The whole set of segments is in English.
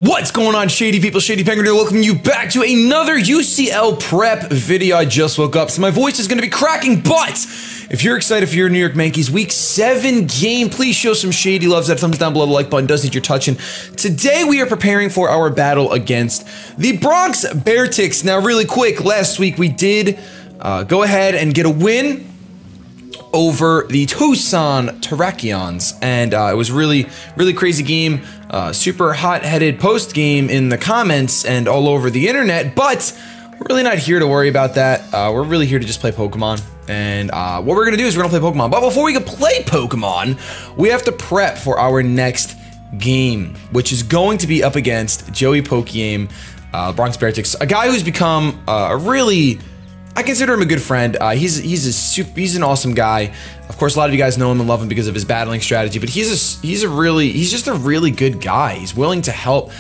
What's going on, Shady people? Shady Penguin here, welcoming you back to another UCL prep video. I just woke up, so my voice is going to be cracking, but if you're excited for your New York Mankeys Week 7 game, please show some Shady love. That thumbs down below, the like button does need your touching. Today, we are preparing for our battle against the Bronx Beartics. Now, really quick, last week we did go ahead and get a win over the Tucson Terrakions, and it was really crazy game, super hot-headed post game in the comments and all over the internet, but we're really not here to worry about that. We're really here to just play Pokemon, and what we're gonna do is we're gonna play Pokemon, but before we can play Pokemon, we have to prep for our next game, which is going to be up against Joey Pokegame, Bronx Beartics, a guy who's become a really, I consider him a good friend. He's an awesome guy. Of course, a lot of you guys know him and love him because of his battling strategy, but he's just a really good guy. He's willing to help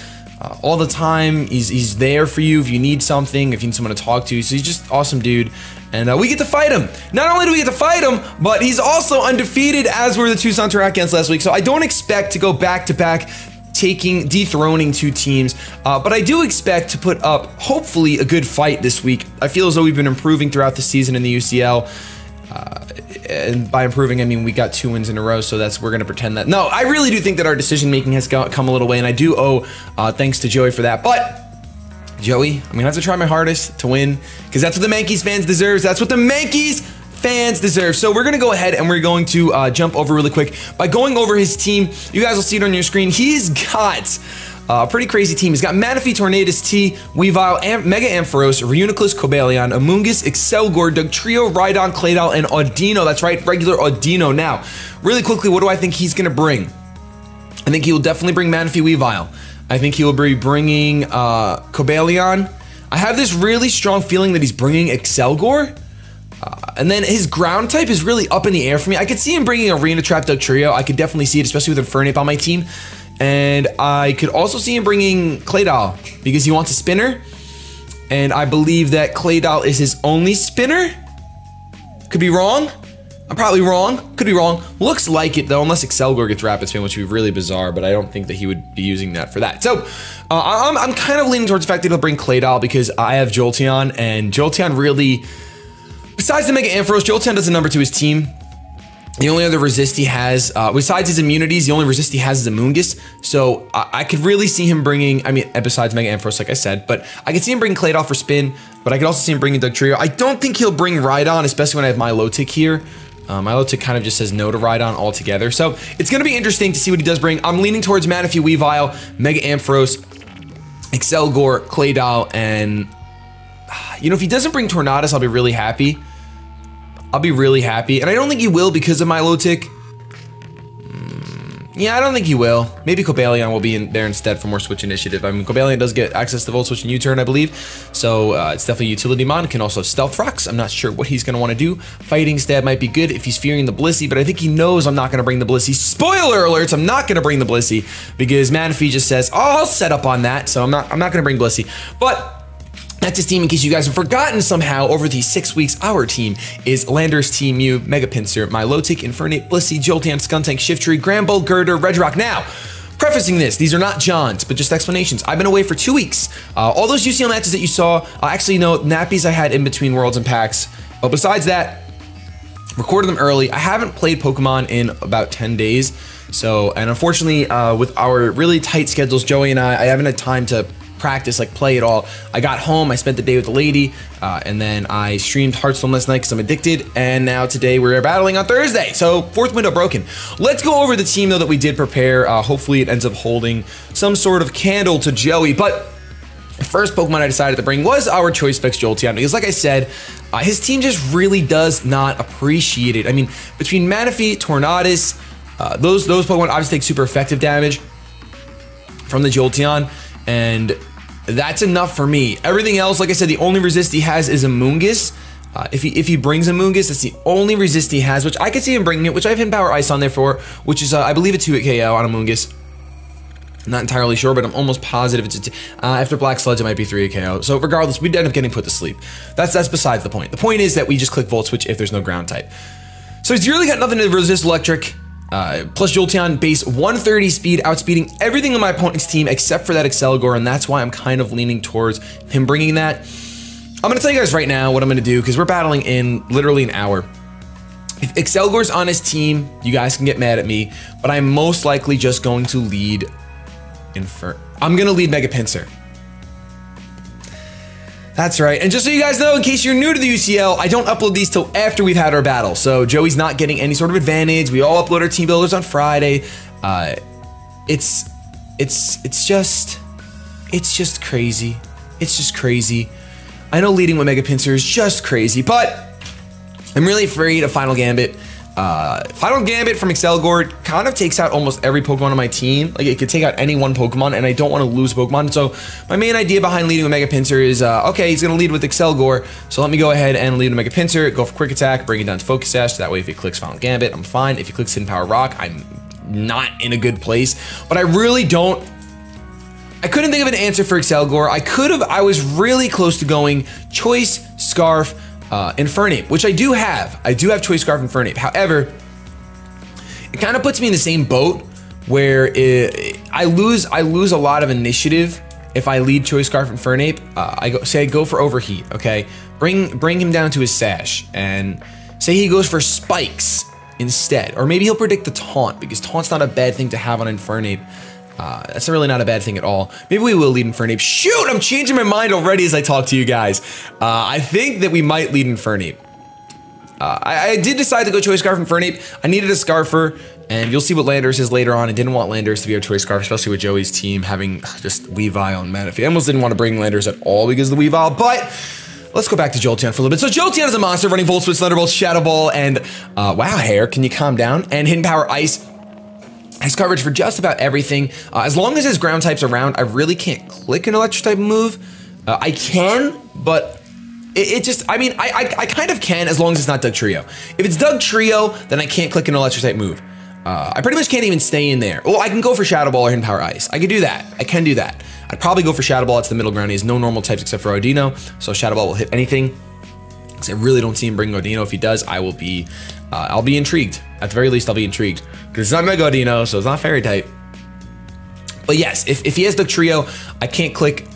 all the time. He's there for you if you need something, if you need someone to talk to. So he's just an awesome dude, and we get to fight him. Not only do we get to fight him, but he's also undefeated, as were the Tucson Terrakions last week. So I don't expect to go back to back dethroning two teams, but I do expect to put up, hopefully, a good fight this week. I feel as though we've been improving throughout the season in the UCL, and by improving, I mean we got 2 wins in a row, so we're gonna pretend that. No, I really do think that our decision making has come a little way, and I do owe thanks to Joey for that. But Joey, I'm gonna have to try my hardest to win, because that's what the Mankeys fans deserve. That's what the Mankeys fans deserve. So we're gonna go ahead and we're going to jump over really quick by going over his team. You guys will see it on your screen. He's got a pretty crazy team. He's got Manaphy, Tornadus, T, Weavile, Mega Ampharos, Reuniclus, Cobalion, Amoonguss, Excelgor, Dugtrio, Rhydon, Claydol, and Audino. That's right, regular Audino. Now, really quickly, what do I think he's gonna bring? I think he will definitely bring Manaphy, Weavile. I think he will be bringing Cobalion. I have this really strong feeling that he's bringing Excelgor. And then his ground type is really up in the air for me. I could see him bringing Arena Trap Dugtrio. I could definitely see it, especially with Infernape on my team. And I could also see him bringing Claydol because he wants a spinner. And I believe that Claydol is his only spinner. Could be wrong. I'm probably wrong. Could be wrong. Looks like it though, unless Excelgor gets Rapid Spin, which would be really bizarre, but I don't think that he would be using that for that. So I'm kind of leaning towards the fact that he'll bring Claydol because I have Jolteon, and Jolteon really, besides the Mega Ampharos, Jolteon doesn't number to his team. The only other resist he has, besides his immunities, the only resist he has is Amoonguss. So I could really see him bringing, I mean, besides Mega Ampharos, like I said, but I could see him bringing Claydol for spin, but I could also see him bringing Dugtrio. I don't think he'll bring Rhydon, especially when I have Milotic here. Milotic kind of just says no to Rhydon altogether. So it's going to be interesting to see what he does bring. I'm leaning towards Manaphy, Weavile, Mega Ampharos, Excelgor, Claydol, and you know, if he doesn't bring Tornadus, I'll be really happy. I'll be really happy. And I don't think he will because of Milotic. Yeah, I don't think he will. Maybe Cobalion will be in there instead for more switch initiative. I mean, Cobalion does get access to Volt Switch and U-Turn, I believe. So it's definitely a utility mon. Can also Stealth Rocks. I'm not sure what he's going to want to do. Fighting Stab might be good if he's fearing the Blissey, but I think he knows I'm not going to bring the Blissey. Spoiler alerts, I'm not going to bring the Blissey because Manaphy just says, oh, I'll set up on that. So I'm not going to bring Blissey. But that's his team, in case you guys have forgotten somehow. Over these 6 weeks, our team is Landorus, Team U, Mega Pinsir, Milotic, Infernape, Blissey, Jolteon, Skuntank, Shiftry, Gramble, Girder, Regirock. Now, prefacing this, these are not Johns, but just explanations. I've been away for 2 weeks. All those UCL matches that you saw, actually, no, nappies I had in between Worlds and packs. But besides that, recorded them early. I haven't played Pokemon in about 10 days. So, and unfortunately, with our really tight schedules, Joey and I haven't had time to practice, like play it all. I got home, I spent the day with the lady, and then I streamed Hearthstone last night because I'm addicted, and now today we're battling on Thursday. So, fourth window broken. Let's go over the team though that we did prepare. Hopefully it ends up holding some sort of candle to Joey, but the first Pokemon I decided to bring was our Choice Specs Jolteon, because like I said, his team just really does not appreciate it. I mean, between Manaphy, Tornadus, those Pokemon obviously take super effective damage from the Jolteon, and that's enough for me. Everything else, like I said, the only resist he has is Amoonguss. If he brings Amoonguss, that's the only resist he has, which I could see him bringing it, which I have Hidden Power Ice on there for, which is, I believe, a 2-hit KO on Amoonguss. I'm not entirely sure, but I'm almost positive it's after Black Sludge, it might be 3-hit KO. So regardless, we'd end up getting put to sleep. That's besides the point. The point is that we just click Volt Switch if there's no ground type. So he's really got nothing to resist electric. Plus Jolteon base 130 speed, outspeeding everything on my opponent's team except for that Excelgor, and that's why I'm kind of leaning towards him bringing that. I'm going to tell you guys right now what I'm going to do, because we're battling in literally an hour. If Excelgor's on his team, you guys can get mad at me, but I'm most likely just going to lead I'm going to lead Mega Pinsir. That's right. And just so you guys know, in case you're new to the UCL, I don't upload these till after we've had our battle. So Joey's not getting any sort of advantage. We all upload our team builders on Friday. It's just crazy. It's just crazy. I know leading with Mega Pinsir is just crazy, but I'm really afraid of Final Gambit. Final Gambit from Excelgor kind of takes out almost every Pokemon on my team. Like, it could take out any one Pokemon, and I don't want to lose Pokemon. So my main idea behind leading with Mega Pinsir is, okay, he's going to lead with Excelgor, so let me go ahead and lead with Mega Pinsir, go for Quick Attack, bring it down to Focus Sash, so that way if he clicks Final Gambit, I'm fine. If he clicks Hidden Power Rock, I'm not in a good place. But I really don't... I couldn't think of an answer for Excelgor. I was really close to going Choice, Scarf, Infernape, which I do have. I do have Choice Scarf Infernape. However, it kind of puts me in the same boat where I lose a lot of initiative if I lead Choice Scarf Infernape. I go for Overheat. Okay, bring him down to his Sash, and say he goes for Spikes instead, or maybe he'll predict the Taunt, because Taunt's not a bad thing to have on Infernape. That's really not a bad thing at all. Maybe we will lead Infernape. Shoot, I'm changing my mind already as I talk to you guys. I think that we might lead Infernape. I did decide to go Choice Scarf Infernape. I needed a Scarfer, and you'll see what Landorus is later on. I didn't want Landorus to be our Choice Scarf, especially with Joey's team having just Weavile and Manaphy. I almost didn't want to bring Landorus at all because of the Weavile, but let's go back to Jolteon for a little bit. So Jolteon is a monster running Volt Switch, Thunderbolt, Shadow Ball, and wow, Hair, can you calm down? And Hidden Power Ice. Has coverage for just about everything. As long as his ground type's around, I really can't click an electric type move. I can, but I kind of can as long as it's not Doug Trio. If it's Doug Trio, then I can't click an electric type move. I pretty much can't even stay in there. Well, I can go for Shadow Ball or Hidden Power Ice. I could do that. I can do that. I'd probably go for Shadow Ball. It's the middle ground. He has no normal types except for Odino, so Shadow Ball will hit anything. I really don't see him bring Odino. If he does, I'll be intrigued. At the very least, I'll be intrigued. Because it's not Mega Odino, so it's not Fairy type. But yes, if he has the Trio, I can't click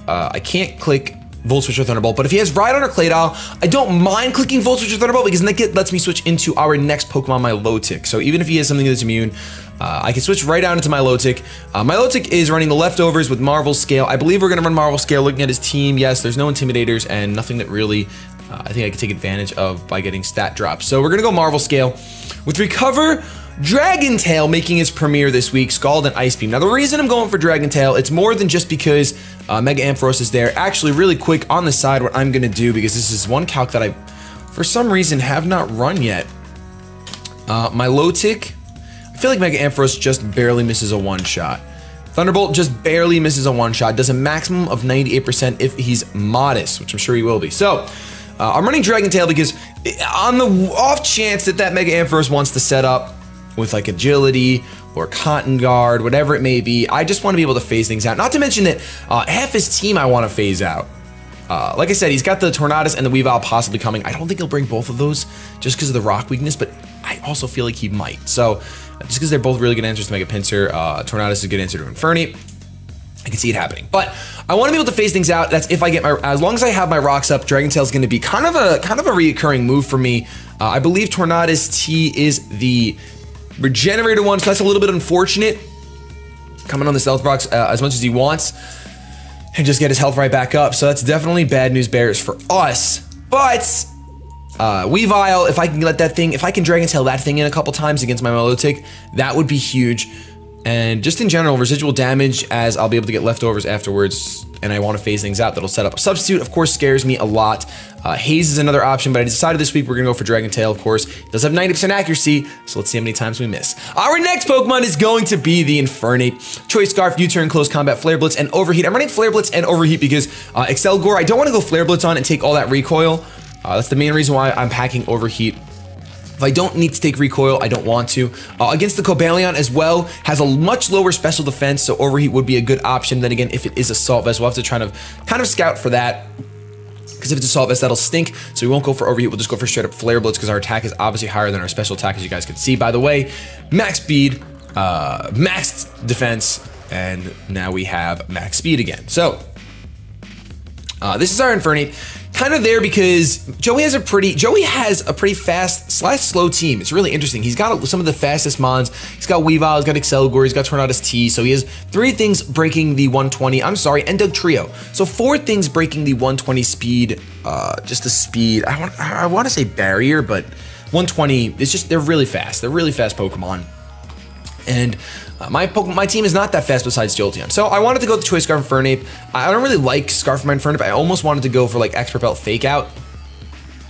Volt Switch or Thunderbolt. But if he has Rhydon or Claydol, I don't mind clicking Volt Switch or Thunderbolt, because then it lets me switch into our next Pokemon, Milotic. So even if he has something that's immune, I can switch right down into Milotic. Milotic is running the leftovers with Marvel Scale. I believe we're going to run Marvel Scale. Looking at his team, yes, there's no Intimidators and nothing that really I think I can take advantage of by getting stat drops. So we're going to go Marvel Scale. With Recover, Dragon Tail making its premiere this week, Scald and Ice Beam. Now the reason I'm going for Dragon Tail, it's more than just because Mega Ampharos is there. Actually, really quick on the side, what I'm going to do, because this is one calc that I, for some reason, have not run yet. Milotic, I feel like Mega Ampharos just barely misses a one-shot. Thunderbolt just barely misses a one-shot, does a maximum of 98% if he's modest, which I'm sure he will be. So, I'm running Dragon Tail because on the off chance that Mega Ampharos wants to set up with like Agility or Cotton Guard, whatever it may be, I just want to be able to phase things out. Not to mention that half his team I want to phase out. Like I said, he's got the Tornadus and the Weavile possibly coming. I don't think he'll bring both of those just because of the rock weakness, but I also feel like he might. So, just because they're both really good answers to Mega Pinsir, Tornadus is a good answer to Infernape. I can see it happening, but I want to be able to phase things out. That's if I get as long as I have my rocks up, Dragon Tail is going to be kind of a reoccurring move for me. I believe Tornadus T is the regenerator one, so that's a little bit unfortunate. Coming on the stealth rocks as much as he wants and just get his health right back up. So that's definitely bad news bears for us. But Weavile, if I can let that thing, if I can Dragon Tail that thing in a couple times against my Milotic, that would be huge. And just in general, residual damage, as I'll be able to get leftovers afterwards, and I want to phase things out, that'll set up a substitute, of course, scares me a lot. Haze is another option, but I decided this week we're going to go for Dragon Tail, of course. It does have 90% accuracy, so let's see how many times we miss. Our next Pokemon is going to be the Infernape. Choice Scarf, U-Turn, Close Combat, Flare Blitz, and Overheat. I'm running Flare Blitz and Overheat because Excelgor, I don't want to go Flare Blitz on and take all that recoil. That's the main reason why I'm packing Overheat. If I don't need to take recoil, I don't want to. Against the Cobalion as well, has a much lower special defense, so Overheat would be a good option. Then again, if it is Assault Vest, we'll have to try to kind of scout for that. Because if it's Assault Vest, that'll stink. So we won't go for Overheat. We'll just go for straight up Flare Blitz because our attack is obviously higher than our special attack, as you guys can see. By the way, max speed, max defense, and now we have max speed again. So this is our Infernape. Kind of there because Joey has a pretty fast / slow team. It's really interesting. He's got some of the fastest mons. He's got Weavile, he's got Excelgor, he's got Tornadus T. So he has 3 things breaking the 120. I'm sorry, and Doug Trio. So 4 things breaking the 120 speed. Just the speed. I want to say barrier, but 120 is just, they're really fast. They're really fast Pokemon. And my team is not that fast besides Jolteon. So I wanted to go with the Choice Scarf Infernape. I don't really like Scarf from Infernape. I almost wanted to go for like Expert Belt Fake Out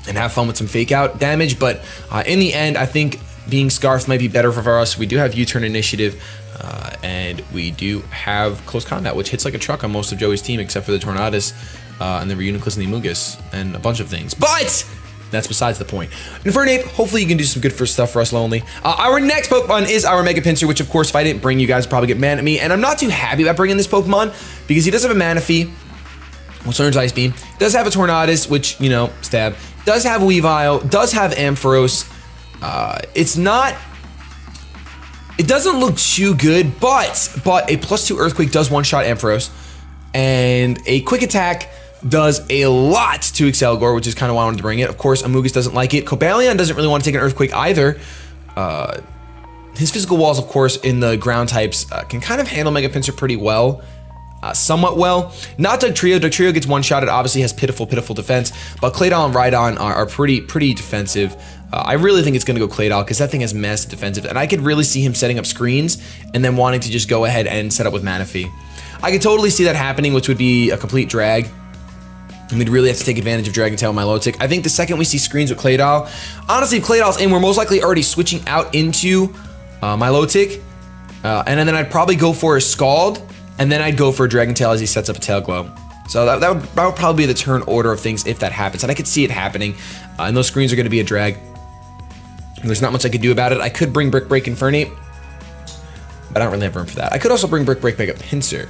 and have fun with some Fake Out damage. But in the end, I think being Scarf might be better for us. We do have U-Turn Initiative. And we do have Close Combat, which hits like a truck on most of Joey's team, except for the Tornadus and the Reuniclus and the Amogus and a bunch of things. But that's besides the point. Infernape, hopefully you can do some good stuff for us, Lonely. Our next Pokemon is our Mega Pinsir, which of course, if I didn't bring, you guys would probably get mad at me. And I'm not too happy about bringing this Pokemon because he does have a Manaphy, which learns Ice Beam. Does have a Tornadus, which, you know, stab. Does have Weavile. Does have Ampharos. It doesn't look too good, but a +2 Earthquake does one-shot Ampharos. And a Quick Attack does a lot to Excelgor, which is kind of why I wanted to bring it. Of course, Amogus doesn't like it. Cobalion doesn't really want to take an Earthquake either. His physical walls, of course, in the ground types can kind of handle Mega Pinsir pretty well. Somewhat well. Not Doug Trio. Doug Trio gets one-shotted, obviously has pitiful defense, but Claydol and Rhydon are pretty defensive. I really think it's going to go Claydol because that thing has massive defensive, and I could really see him setting up screens and then wanting to just go ahead and set up with Manaphy. I could totally see that happening, which would be a complete drag. And we'd really have to take advantage of Dragon Tail and Milotic. I think the second we see screens with Claydol, honestly, if Claydol's in, we're most likely already switching out into Milotic. And then I'd probably go for a Scald, and then I'd go for a Dragon Tail as he sets up a Tail Glow. So that would probably be the turn order of things if that happens. And I could see it happening. And those screens are going to be a drag. And there's not much I could do about it. I could bring Brick Break Infernape, but I don't really have room for that. I could also bring Brick Break Mega Pinsir,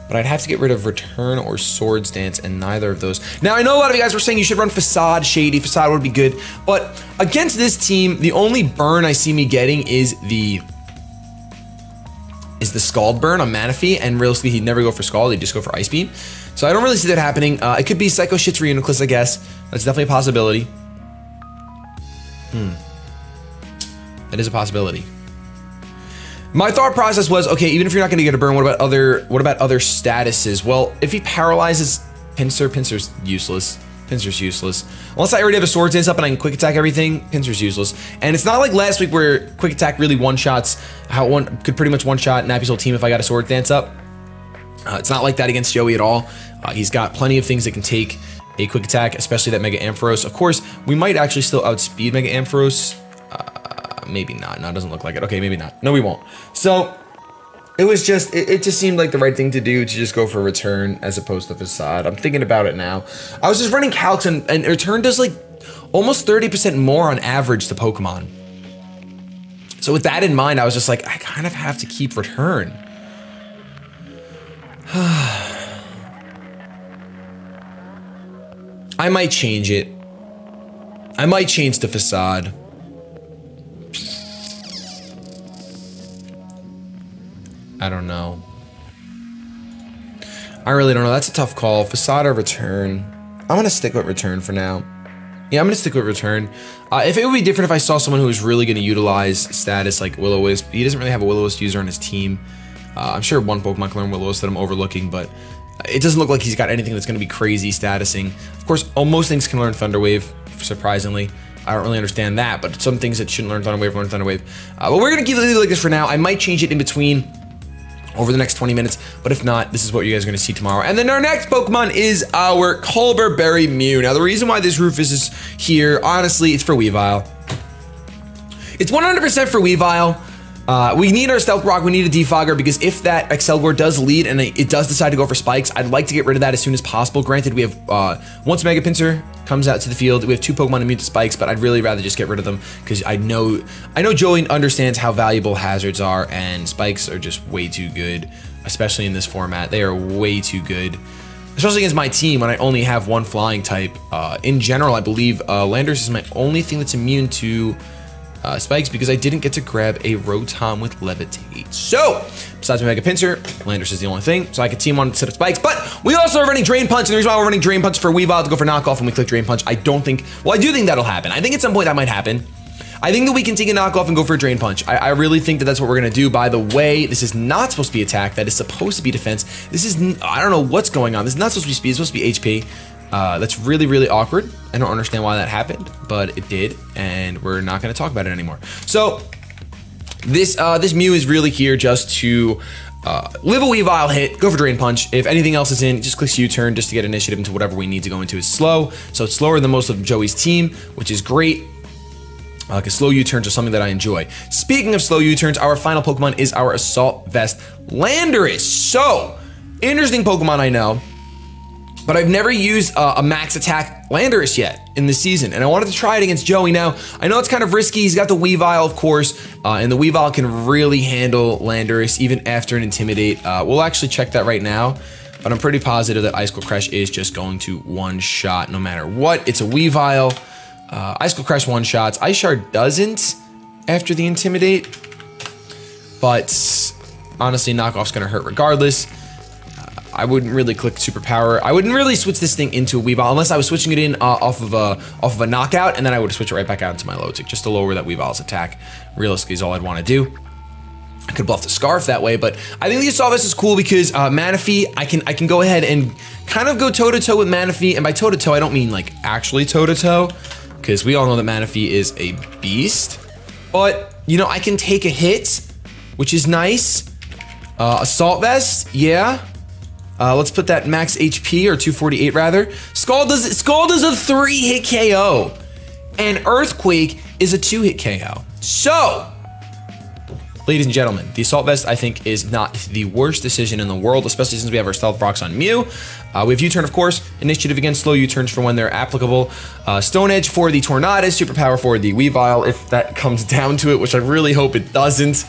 but I'd have to get rid of Return or Swords Dance, and neither of those. Now, I know a lot of you guys were saying you should run Facade, Shady. Facade would be good, but against this team, the only burn I see me getting is the Scald burn on Manaphy, and realistically, he'd never go for Scald, he'd just go for Ice Beam. So I don't really see that happening. It could be Psycho Shits Reuniclus, I guess. That's definitely a possibility. That is a possibility. My thought process was, okay, even if you're not going to get a burn, what about other statuses? Well, if he paralyzes Pinsir's useless. Pinsir's useless. Unless I already have a Swords Dance up and I can Quick Attack everything, Pinsir's useless. And it's not like last week where Quick Attack really one-shots, how one could pretty much one-shot Nappy's whole team if I got a Swords Dance up. It's not like that against Joey at all. He's got plenty of things that can take a Quick Attack, especially that Mega Ampharos. Of course, we might actually still outspeed Mega Ampharos. Maybe not. No, it doesn't look like it. Okay, maybe not. No, we won't. So it was just, it just seemed like the right thing to do to just go for Return as opposed to Facade. I'm thinking about it now. I was just running calcs and Return does like almost 30% more on average to Pokemon. So with that in mind, I was just like, I kind of have to keep Return. I might change it. I might change to Facade. I don't know. I really don't know. That's a tough call. Facade or Return. I'm gonna stick with Return for now. Yeah, I'm gonna stick with Return. If it would be different if I saw someone who was really gonna utilize status like Will-O-Wisp. He doesn't really have a Will-O-Wisp user on his team. I'm sure one Pokemon can learn Will-O-Wisp that I'm overlooking, but it doesn't look like he's got anything that's gonna be crazy statusing. Of course, most things can learn Thunder Wave, surprisingly. I don't really understand that, but some things that shouldn't learn Thunder Wave learn Thunder Wave. But we're gonna keep it like this for now. I might change it in between over the next 20 minutes, but if not, this is what you guys are gonna see tomorrow. And then our next Pokemon is our Colberberry Mew. Now, the reason why this Rufus is here, honestly, it's for Weavile. It's 100% for Weavile. We need our Stealth Rock, we need a Defogger, because if that Excelgor does lead and it does decide to go for Spikes, I'd like to get rid of that as soon as possible. Granted, we have, once Mega Pinsir comes out to the field, we have 2 Pokemon immune to Spikes, but I'd really rather just get rid of them, because I know Joey understands how valuable hazards are, and Spikes are just way too good, especially in this format. They are way too good. especially against my team when I only have one flying type. In general, I believe Landorus is my only thing that's immune to spikes because I didn't get to grab a Rotom with Levitate. So, besides my Mega Pinsir, Landorus is the only thing. So I could team on set of spikes, but we also are running Drain Punch, and the reason why we're running Drain Punch for Weavile to go for knockoff when we click Drain Punch, I don't think, well, I do think that'll happen. I think at some point that might happen. I think that we can take a knockoff and go for a Drain Punch. I really think that that's what we're gonna do. By the way, this is not supposed to be attack. That is supposed to be defense. This is, I don't know what's going on. This is not supposed to be speed, it's supposed to be HP. That's really, really awkward. I don't understand why that happened, but it did, and we're not gonna talk about it anymore. So, this Mew is really here just to live a Weavile hit, go for Drain Punch. If anything else is in, just clicks U-turn just to get initiative into whatever we need to go into. Is slow, so it's slower than most of Joey's team, which is great. Because slow U-turns are something that I enjoy. Speaking of slow U-turns, our final Pokemon is our Assault Vest Landorus. So, interesting Pokemon, I know, but I've never used a max attack Landorus yet in this season, and I wanted to try it against Joey. Now, I know it's kind of risky. He's got the Weavile, of course, and the Weavile can really handle Landorus even after an Intimidate. We'll actually check that right now, but I'm pretty positive that Icicle Crush is just going to one-shot no matter what. It's a Weavile. Icicle Crush one-shots. Ice Shard doesn't after the Intimidate, but honestly, knockoff's gonna hurt regardless. I wouldn't really click Superpower. I wouldn't really switch this thing into a Weavile unless I was switching it in off of a knockout, and then I would switch it right back out into my Milotic just to lower that Weavile's attack. Realistically, is all I'd want to do. I could bluff the Scarf that way, but I think the Assault Vest is cool because Manaphy, I can go ahead and kind of go toe-to-toe with Manaphy, and by toe-to-toe, I don't mean like actually toe-to-toe, because we all know that Manaphy is a beast, but, you know, I can take a hit, which is nice. Assault Vest, yeah. Let's put that max HP, or 248 rather. Scald does a 3-hit KO, and Earthquake is a 2-hit KO. So, ladies and gentlemen, the Assault Vest, I think, is not the worst decision in the world, especially since we have our Stealth Rocks on Mew. We have U-turn, of course, Initiative against slow U-turns for when they're applicable. Stone Edge for the Tornadus, Superpower for the Weavile, if that comes down to it, which I really hope it doesn't.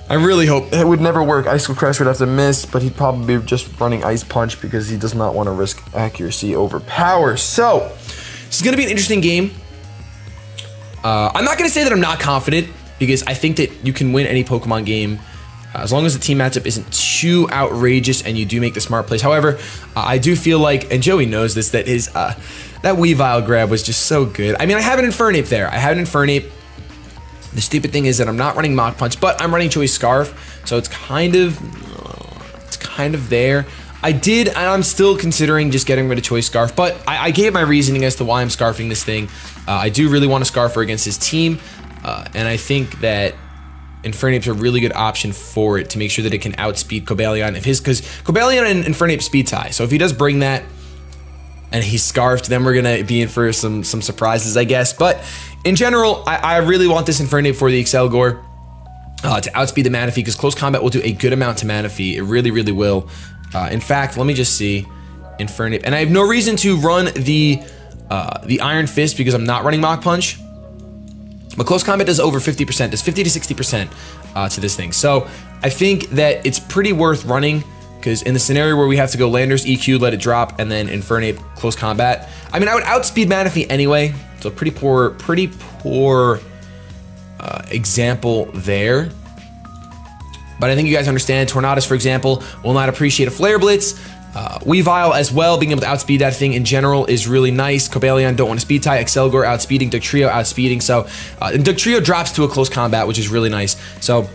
I really hope it would never work. Icicle Crush would have to miss, but he'd probably be just running Ice Punch because he does not want to risk accuracy over power. So, this is going to be an interesting game. I'm not going to say that I'm not confident, because I think that you can win any Pokemon game as long as the team matchup isn't too outrageous and you do make the smart plays. However, I do feel like, and Joey knows this, that his that Weavile grab was just so good. I mean, I have an Infernape there. I have an Infernape. The stupid thing is that I'm not running Mach Punch, but I'm running Choice Scarf, so it's kind of there. And I'm still considering just getting rid of Choice Scarf, but I gave my reasoning as to why I'm scarfing this thing. I do really want to Scarf her against his team, and I think that Infernape's a really good option for it to make sure that it can outspeed Cobalion because Cobalion and Infernape speed tie. So if he does bring that and he's scarfed, then we're gonna be in for some surprises, I guess. But in general, I really want this Infernape for the Excelgor to outspeed the Manaphy, because close combat will do a good amount to Manaphy. It really, really will. In fact, let me just see Infernape, and I have no reason to run the Iron Fist because I'm not running Mach Punch. But close combat does over 50%, does 50 to 60% to this thing. So I think that it's pretty worth running, because in the scenario where we have to go Landorus, EQ, let it drop, and then Infernape, close combat. I mean, I would outspeed Manaphy anyway, so pretty poor example there. But I think you guys understand. Tornadus, for example, will not appreciate a Flare Blitz. Weavile as well, being able to outspeed that thing in general is really nice. Cobalion don't want to speed tie. Excelgor outspeeding. Dugtrio outspeeding. So, and Dugtrio drops to a close combat, which is really nice. So,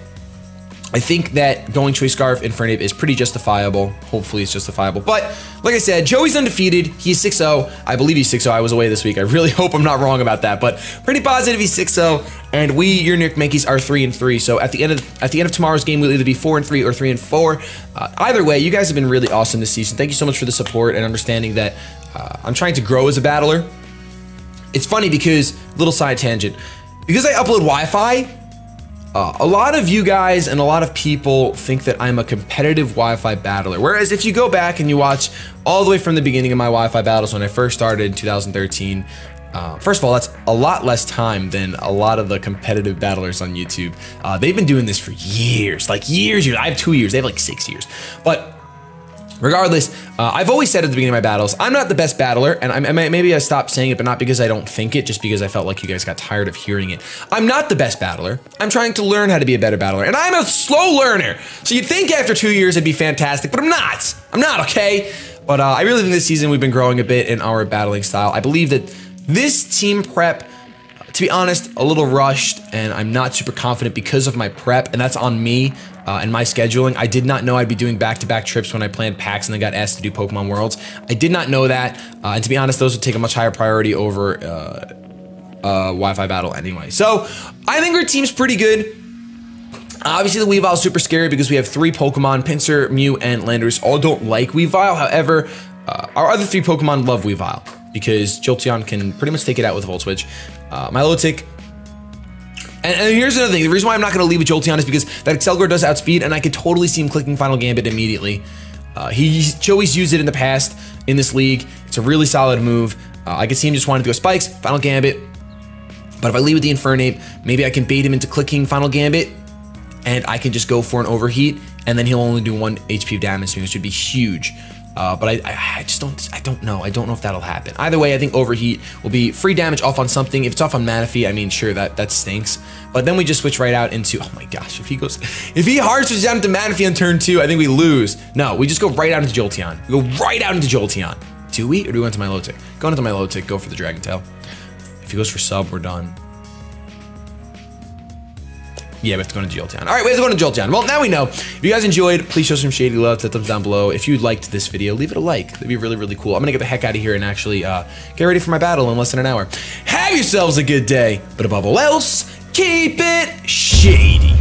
I think that going Choice Scarf Infernape is pretty justifiable. Hopefully it's justifiable. But, like I said, Joey's undefeated. He's 6-0. I believe he's 6-0. I was away this week. I really hope I'm not wrong about that. But pretty positive he's 6-0. And we, your York Mankeys, are 3-3. So at the end of tomorrow's game, we'll either be 4-3 or 3-4. Either way, you guys have been really awesome this season. Thank you so much for the support and understanding that I'm trying to grow as a battler. It's funny because, little side tangent, because I upload Wi-Fi, a lot of you guys and a lot of people think that I'm a competitive Wi-Fi battler. Whereas if you go back and you watch all the way from the beginning of my Wi-Fi battles when I first started in 2013, first of all, that's a lot less time than a lot of the competitive battlers on YouTube. They've been doing this for years, like years. I have 2 years. They have like 6 years. But Regardless, I've always said at the beginning of my battles, I'm not the best battler, and maybe I stopped saying it, but not because I don't think it, just because I felt like you guys got tired of hearing it. I'm not the best battler. I'm trying to learn how to be a better battler, and I'm a slow learner. So you'd think after 2 years it'd be fantastic, but I'm not. I'm not, okay? But I really think this season we've been growing a bit in our battling style. I believe that this team prep, to be honest, a little rushed, and I'm not super confident because of my prep, and that's on me and my scheduling. I did not know I'd be doing back-to-back trips when I planned packs and then got asked to do Pokemon Worlds. I did not know that, and to be honest, those would take a much higher priority over Wi-Fi Battle anyway. So I think our team's pretty good. Obviously, the Weavile is super scary because we have 3 Pokemon, Pinsir, Mew, and Landorus, all don't like Weavile. However, our other 3 Pokemon love Weavile because Jolteon can pretty much take it out with a Volt Switch. Milotic. And here's another thing. The reason why I'm not going to leave with Jolteon is because that Excelgor does outspeed, and I could totally see him clicking Final Gambit immediately. He's always used it in the past in this league. It's a really solid move. I could see him just wanting to go Spikes, Final Gambit. But if I leave with the Infernape, maybe I can bait him into clicking Final Gambit, and I can just go for an Overheat, and then he'll only do 1 HP of damage to me, which would be huge. But I just don't know. I don't know if that'll happen. Either way, I think Overheat will be free damage off on something. If it's off on Manaphy, I mean, sure, that stinks. But then we just switch right out into, oh my gosh, if he hard switches out into Manaphy on turn 2, I think we lose. No, we just go right out into Jolteon. We go right out into Jolteon. Do we, or do we go into Milotic? Go into Milotic, go for the Dragon Tail. If he goes for sub, we're done. Yeah, we have to go into Jolteon. All right, we have to go into Jolteon. Well, now we know. If you guys enjoyed, please show some shady love, hit thumbs down below. If you liked this video, leave it a like. That'd be really, really cool. I'm gonna get the heck out of here and actually get ready for my battle in less than an hour. Have yourselves a good day, but above all else, keep it shady.